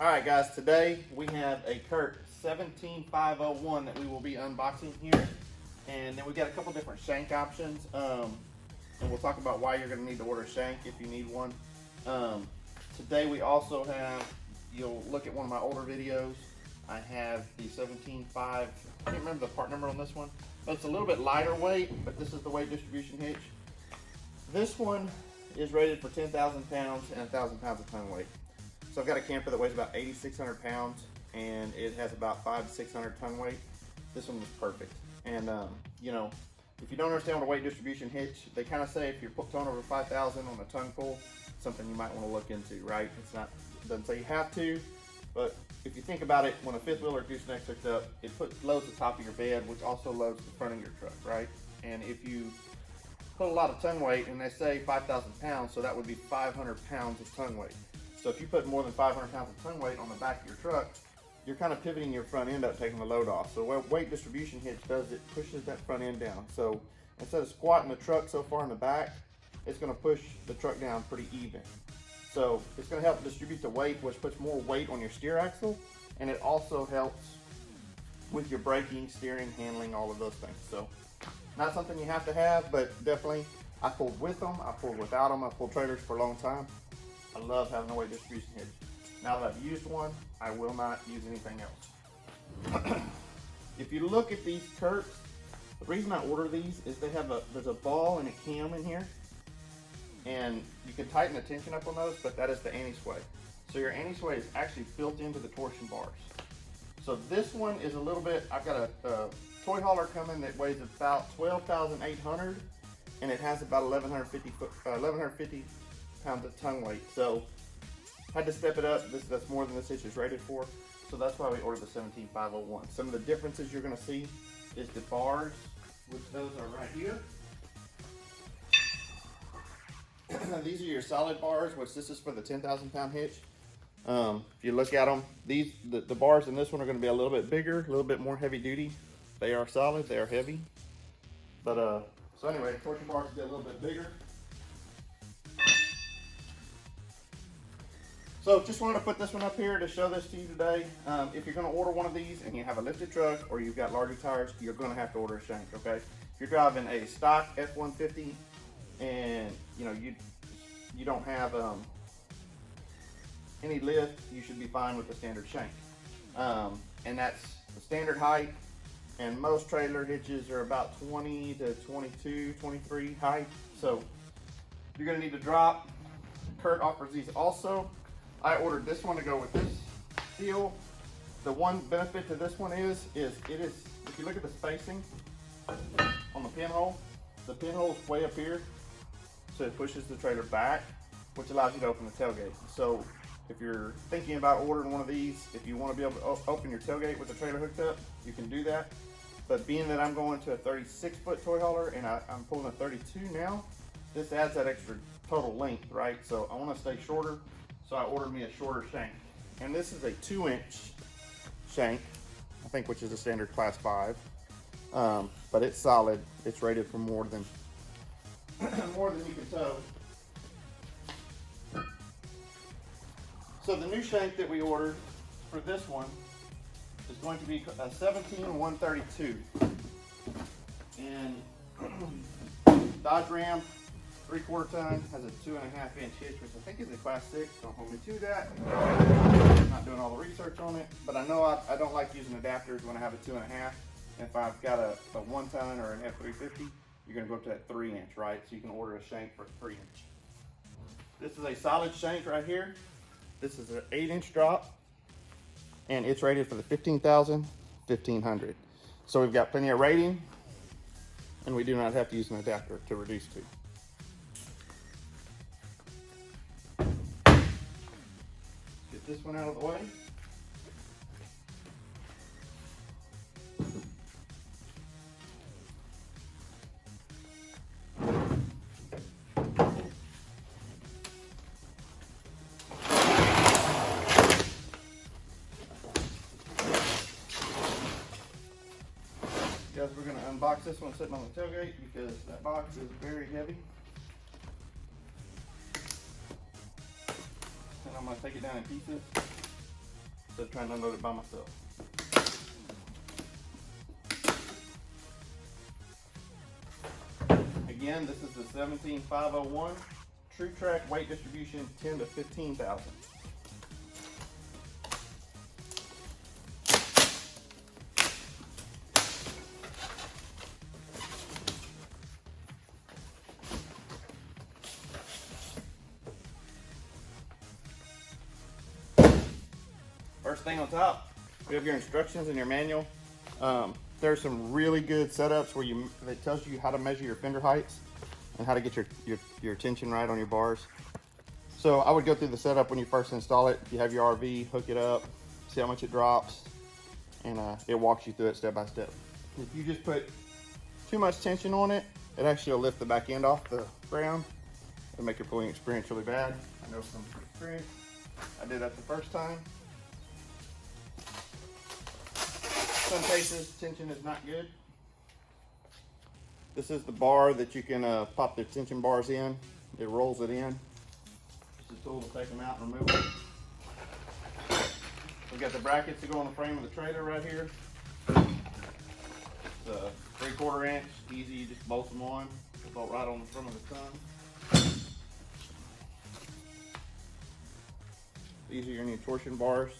All right, guys, today we have a Curt 17501 that we will be unboxing here. And then we got a couple different shank options. And we'll talk about why you're gonna need to order a shank if you need one. Today we also have, you'll look at one of my older videos. I have the 17.5, I can't remember the part number on this one, but it's a little bit lighter weight, but this is the weight distribution hitch. This one is rated for 10,000 pounds and 1,000 pounds of tongue weight. So I've got a camper that weighs about 8,600 pounds and it has about 500 to 600 tongue weight. This one was perfect. And you know, if you don't understand what a weight distribution hitch, they kind of say if you're towing over 5,000 on a tongue pull, something you might want to look into, right? It's not, it doesn't say you have to, but if you think about it, when a fifth wheel or gooseneck's hooked up, it loads the top of your bed, which also loads the front of your truck, right? And if you put a lot of tongue weight, and they say 5,000 pounds, so that would be 500 pounds of tongue weight. So if you put more than 500 pounds of tongue weight on the back of your truck, you're kind of pivoting your front end up, taking the load off. So what weight distribution hitch does, it pushes that front end down. So instead of squatting the truck so far in the back, it's going to push the truck down pretty even. So it's going to help distribute the weight, which puts more weight on your steer axle, and it also helps with your braking, steering, handling, all of those things. So not something you have to have, but definitely I pulled with them, I pulled without them, I pulled trailers for a long time. I love having a weight distribution hitch. Now that I've used one, I will not use anything else. If you look at these Curts, the reason I order these is they have there's a ball and a cam in here, and you can tighten the tension up on those, but that is the anti-sway. So your anti-sway is actually built into the torsion bars. So this one is a little bit, I've got a toy hauler coming that weighs about 12,800, and it has about 1,150 pounds of tongue weight. So had to step it up. That's more than this hitch is rated for. So that's why we ordered the 17501. Some of the differences you're gonna see is the bars, which those are right here. These are your solid bars, which this is for the 10,000 pound hitch. If you look at them, the bars in this one are going to be a little bit bigger, a little bit more heavy duty. They are solid, they are heavy. But so anyway, torsion bars get a little bit bigger. So just wanted to put this one up here to show this to you today. If you're going to order one of these and you have a lifted truck or you've got larger tires, you're going to have to order a shank, okay? If you're driving a stock F-150 and you know you don't have any lift, you should be fine with the standard shank. And that's the standard height, and most trailer hitches are about 20 to 22, 23 height. So you're going to need to drop. Curt offers these also. I ordered this one to go with this deal. The one benefit to this one is it is, if you look at the spacing on the pinhole is way up here, so it pushes the trailer back, which allows you to open the tailgate. So if you're thinking about ordering one of these, if you want to be able to open your tailgate with the trailer hooked up, you can do that. But being that I'm going to a 36-foot toy hauler and I'm pulling a 32 now, this adds that extra total length, right? So I want to stay shorter, so I ordered me a shorter shank. And this is a 2-inch shank, I think, which is a standard class 5. But it's solid. It's rated for more than you can tow. So the new shank that we ordered for this one is going to be a 17-132. And Dodge Ram 3/4 ton has a 2.5-inch hitch, which I think is a class 6. Don't hold me to that. I'm not doing all the research on it, but I know I don't like using adapters when I have a 2.5. If I've got a 1 ton or an F350, you're going to go up to that 3-inch, right? So you can order a shank for 3-inch. This is a solid shank right here. This is an 8-inch drop, and it's rated for the 15,000, 1,500. So we've got plenty of rating, and we do not have to use an adapter to reduce to. Get this one out of the way. Guys, we're going to unbox this one sitting on the tailgate because that box is very heavy. And I'm going to take it down in pieces. instead of trying to unload it by myself. Again, this is the 17501 True Track weight distribution 10 to 15,000. First thing on top, we have your instructions in your manual. There's some really good setups where it tells you how to measure your fender heights and how to get your tension right on your bars. So I would go through the setup when you first install it. If you have your RV, hook it up, see how much it drops, and it walks you through it step by step. If you just put too much tension on it, it actually will lift the back end off the ground. It'll make your pulling experience really bad. I know from experience. I did that the first time. Some cases, tension is not good. This is the bar that you can pop the tension bars in. It rolls it in. This is a tool to take them out and remove them. We've got the brackets that go on the frame of the trailer right here. It's a 3/4 inch, easy, you just bolt them on. They bolt right on the front of the tongue. These are your new torsion bars.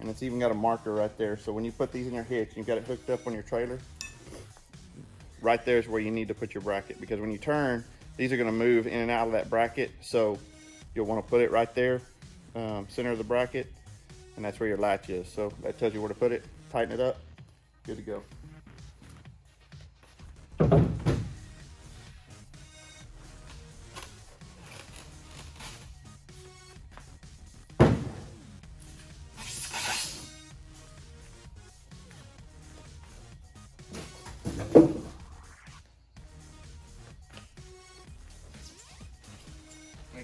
And it's even got a marker right there. So when you put these in your hitch, you've got it hooked up on your trailer. Right there is where you need to put your bracket, because when you turn, these are gonna move in and out of that bracket. So you'll wanna put it right there, center of the bracket, and that's where your latch is. So that tells you where to put it, tighten it up, good to go.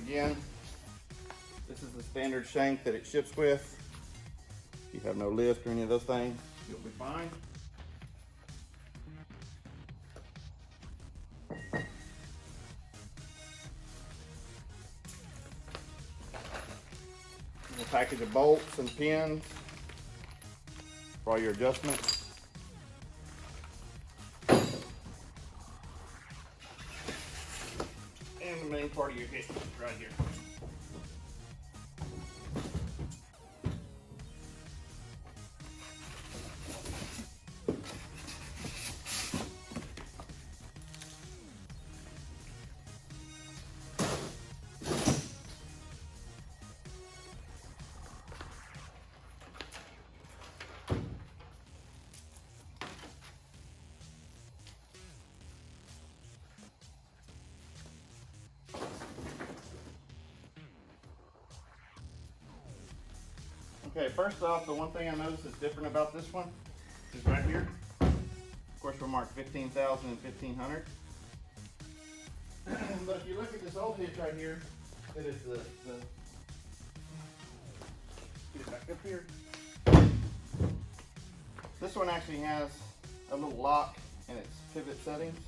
Again, this is the standard shank that it ships with. If you have no lift or any of those things, you'll be fine. A package of bolts and pins for all your adjustments. And the main part of your hitch right here. Okay, first off, the one thing I noticed is different about this one is right here. Of course, we're marked 15,000 and 1,500. But if you look at this old hitch right here, it is the get it back up here. This one actually has a little lock in its pivot settings.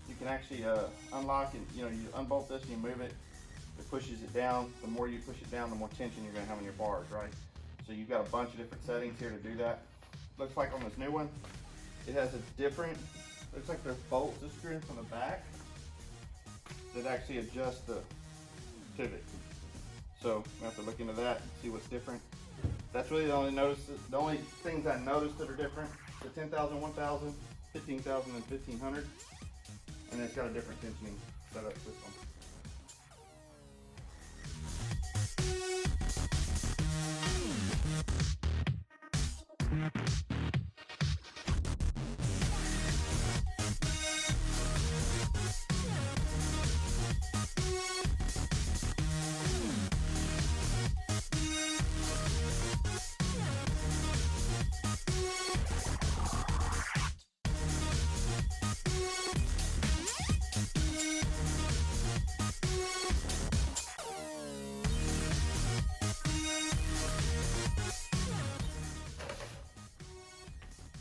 You can actually unlock and you unbolt this and you move it. It pushes it down. The more you push it down, the more tension you're going to have on your bars, right? So you've got a bunch of different settings here to do that. Looks like on this new one, it has a different, looks like there's bolts that screw in from the back that actually adjust the pivot. So we have to look into that and see what's different. That's really the only things I noticed that are different. The 10,000, 1,000, 15,000, and 1,500. And it's got a different tensioning setup this one.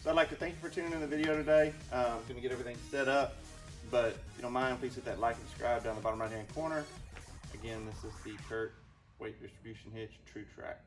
So I'd like to thank you for tuning in the video today. I'm going to get everything set up, but if you don't mind, please hit that like and subscribe down the bottom right hand corner. Again, this is the Curt weight distribution hitch True Track.